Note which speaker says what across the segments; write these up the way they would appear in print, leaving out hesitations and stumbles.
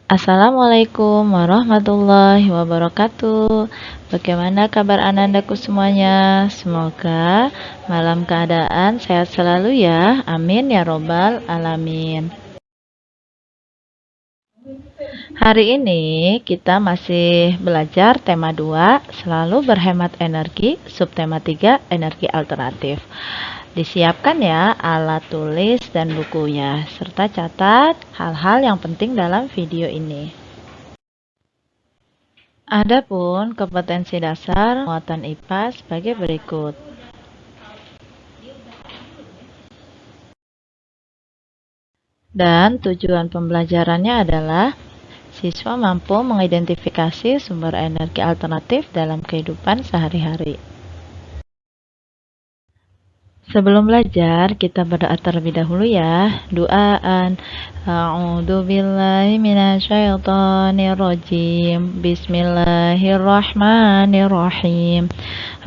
Speaker 1: Assalamualaikum warahmatullahi wabarakatuh. Bagaimana kabar anandaku semuanya? Semoga malam keadaan sehat selalu ya. Amin ya robbal alamin. Hari ini kita masih belajar tema 2, selalu berhemat energi, subtema 3, energi alternatif. Disiapkan ya alat tulis dan bukunya, serta catat hal-hal yang penting dalam video ini. Adapun kompetensi dasar muatan IPA sebagai berikut. Dan tujuan pembelajarannya adalah siswa mampu mengidentifikasi sumber energi alternatif dalam kehidupan sehari-hari. Sebelum belajar, kita berdoa terlebih dahulu ya. Doaan. A'udzu billahi minasyaitonir rajim. Bismillahirrahmanirrahim.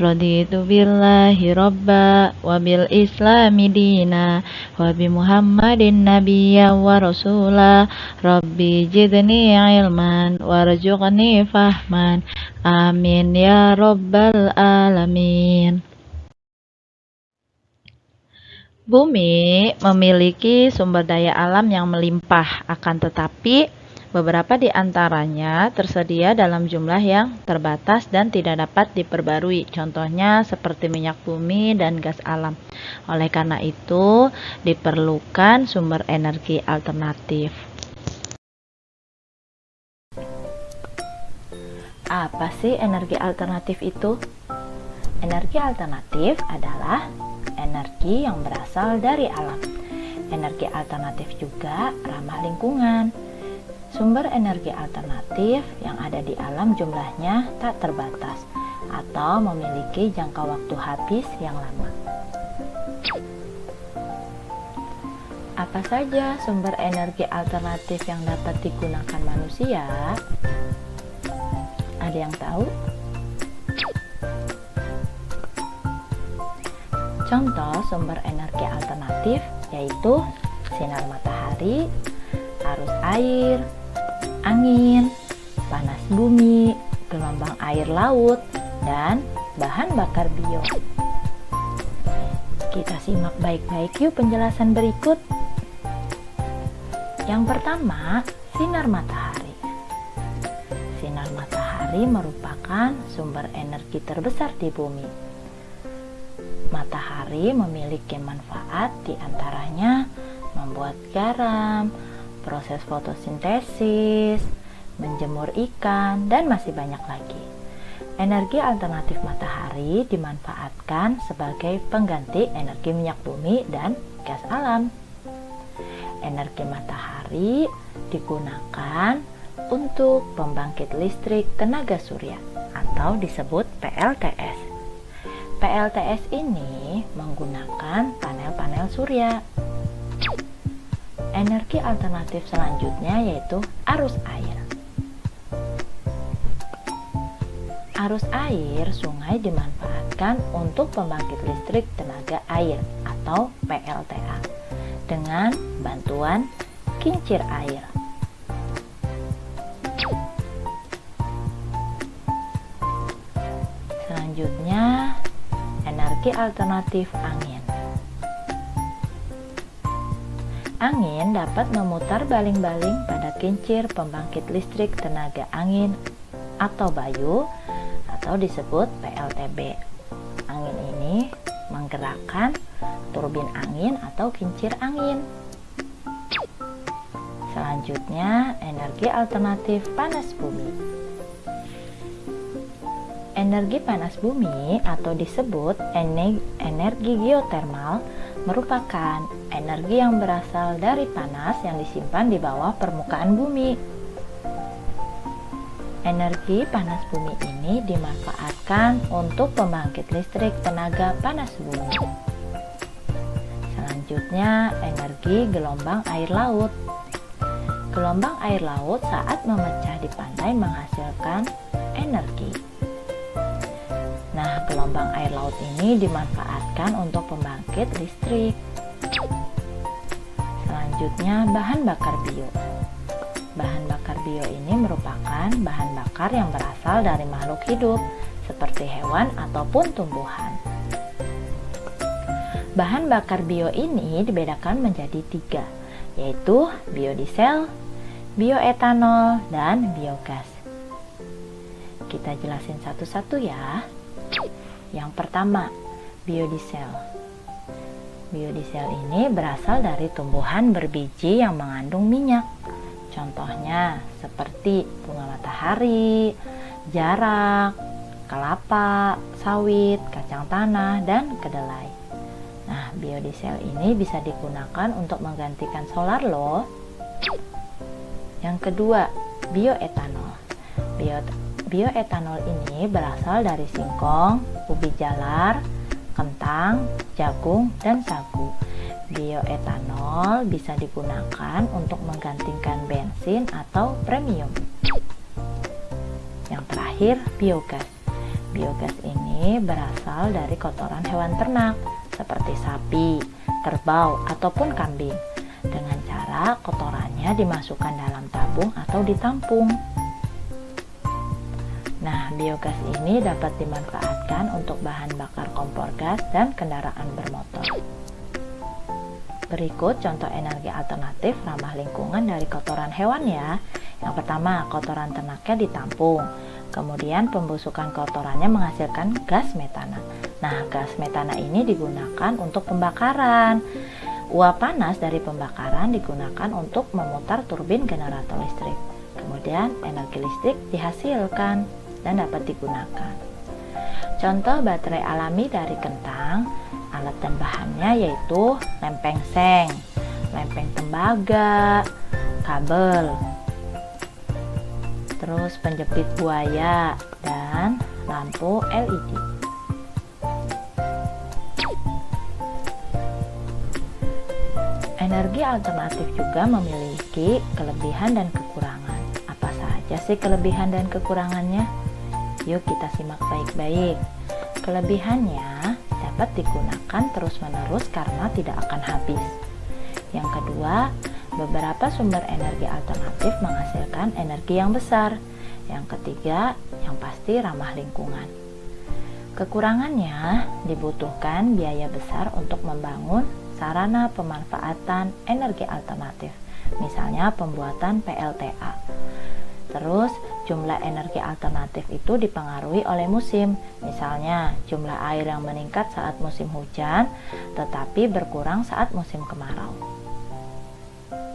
Speaker 1: Raditu billahi robba wa bil islami dina wa bi muhammadin nabiyya wa rasula rabbi jidni ilman warzuqni fahman amin ya rabbal alamin. Bumi memiliki sumber daya alam yang melimpah, akan tetapi beberapa di antaranya tersedia dalam jumlah yang terbatas dan tidak dapat diperbarui. Contohnya seperti minyak bumi dan gas alam. Oleh karena itu, diperlukan sumber energi alternatif. Apa sih energi alternatif itu? Energi alternatif adalah energi yang berasal dari alam. Energi alternatif juga ramah lingkungan. Sumber energi alternatif yang ada di alam jumlahnya tak terbatas atau memiliki jangka waktu habis yang lama. Apa saja sumber energi alternatif yang dapat digunakan manusia? Ada yang tahu? Contoh sumber energi alternatif yaitu sinar matahari, arus air, angin, panas bumi, gelombang air laut, dan bahan bakar bio. Kita simak baik-baik yuk penjelasan berikut. Yang pertama, sinar matahari. Sinar matahari merupakan sumber energi terbesar di bumi. Matahari memiliki manfaat diantaranya membuat garam, proses fotosintesis, menjemur ikan, dan masih banyak lagi. Energi alternatif matahari dimanfaatkan sebagai pengganti energi minyak bumi dan gas alam. Energi matahari digunakan untuk pembangkit listrik tenaga surya atau disebut PLTS. PLTS ini menggunakan panel-panel surya. Energi alternatif selanjutnya yaitu arus air. Arus air sungai dimanfaatkan untuk pembangkit listrik tenaga air atau PLTA dengan bantuan kincir air. Selanjutnya, energi alternatif angin. Angin dapat memutar baling-baling pada kincir pembangkit listrik tenaga angin atau bayu atau disebut PLTB. Angin ini menggerakkan turbin angin atau kincir angin. Selanjutnya, energi alternatif panas bumi. Energi panas bumi atau disebut energi geotermal merupakan energi yang berasal dari panas yang disimpan di bawah permukaan bumi. Energi panas bumi ini dimanfaatkan untuk pembangkit listrik tenaga panas bumi. Selanjutnya, energi gelombang air laut. Gelombang air laut saat memecah di pantai menghasilkan energi. Nah, gelombang air laut ini dimanfaatkan untuk pembangkit listrik. Selanjutnya, bahan bakar bio. Bahan bakar bio ini merupakan bahan bakar yang berasal dari makhluk hidup, seperti hewan ataupun tumbuhan. Bahan bakar bio ini dibedakan menjadi 3, yaitu biodiesel, bioetanol, dan biogas. Kita jelasin satu-satu ya. Yang pertama, biodiesel. Biodiesel ini berasal dari tumbuhan berbiji yang mengandung minyak. Contohnya seperti bunga matahari, jarak, kelapa, sawit, kacang tanah, dan kedelai. Nah, biodiesel ini bisa digunakan untuk menggantikan solar loh. Yang kedua, bioetanol. Bioetanol ini berasal dari singkong, ubi jalar, kentang, jagung, dan sagu. Bioetanol bisa digunakan untuk menggantikan bensin atau premium. Yang terakhir, biogas. Biogas ini berasal dari kotoran hewan ternak seperti sapi, kerbau, ataupun kambing. Dengan cara kotorannya dimasukkan dalam tabung atau ditampung. Nah, biogas ini dapat dimanfaatkan untuk bahan bakar kompor gas dan kendaraan bermotor. Berikut contoh energi alternatif ramah lingkungan dari kotoran hewan ya. Yang pertama, kotoran ternaknya ditampung. Kemudian pembusukan kotorannya menghasilkan gas metana. Nah, gas metana ini digunakan untuk pembakaran. Uap panas dari pembakaran digunakan untuk memutar turbin generator listrik. Kemudian energi listrik dihasilkan dan dapat digunakan. Contoh baterai alami dari kentang, alat dan bahannya yaitu lempeng seng, lempeng tembaga, kabel, terus penjepit buaya, dan lampu LED. Energi alternatif juga memiliki kelebihan dan kekurangan. Apa saja sih kelebihan dan kekurangannya? Yuk kita simak baik-baik. Kelebihannya dapat digunakan terus-menerus karena tidak akan habis. Yang kedua, beberapa sumber energi alternatif menghasilkan energi yang besar. Yang ketiga, yang pasti ramah lingkungan. Kekurangannya, dibutuhkan biaya besar untuk membangun sarana pemanfaatan energi alternatif, misalnya pembuatan PLTA. Terus, jumlah energi alternatif itu dipengaruhi oleh musim, misalnya jumlah air yang meningkat saat musim hujan, tetapi berkurang saat musim kemarau.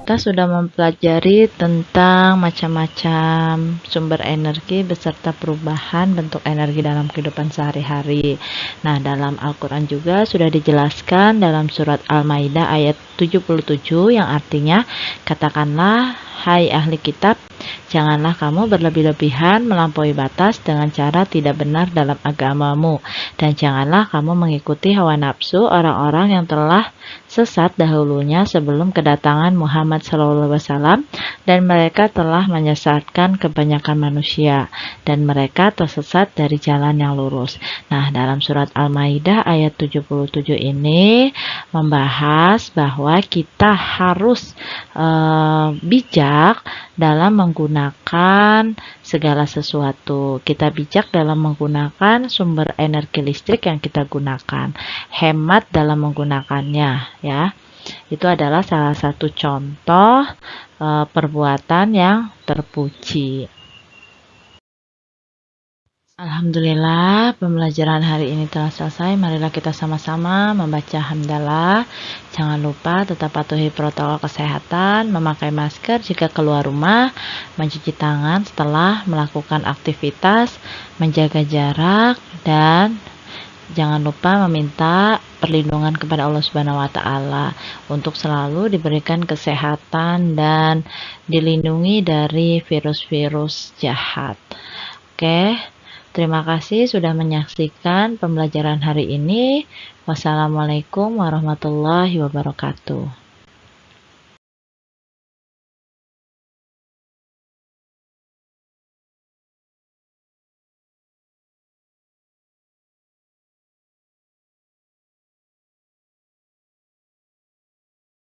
Speaker 1: Kita sudah mempelajari tentang macam-macam sumber energi beserta perubahan bentuk energi dalam kehidupan sehari-hari. Nah, dalam Al-Quran juga sudah dijelaskan dalam surat Al-Maidah ayat 77 yang artinya, katakanlah, hai ahli kitab, janganlah kamu berlebih-lebihan melampaui batas dengan cara tidak benar dalam agamamu, dan janganlah kamu mengikuti hawa nafsu orang-orang yang telah sesat dahulunya sebelum kedatangan Muhammad SAW, dan mereka telah menyesatkan kebanyakan manusia, dan mereka tersesat dari jalan yang lurus. Nah, dalam surat Al-Maidah ayat 77 ini membahas bahwa kita harus bijak dalam menggunakan segala sesuatu. Kita bijak dalam menggunakan sumber energi listrik yang kita gunakan, hemat dalam menggunakannya ya. Itu adalah salah satu contoh perbuatan yang terpuji. Alhamdulillah, pembelajaran hari ini telah selesai. Marilah kita sama-sama membaca hamdalah. Jangan lupa tetap patuhi protokol kesehatan, memakai masker jika keluar rumah, mencuci tangan setelah melakukan aktivitas, menjaga jarak, dan jangan lupa meminta perlindungan kepada Allah Subhanahu wa Ta'ala untuk selalu diberikan kesehatan dan dilindungi dari virus-virus jahat. Oke. Terima kasih sudah menyaksikan pembelajaran hari ini. Wassalamualaikum warahmatullahi wabarakatuh.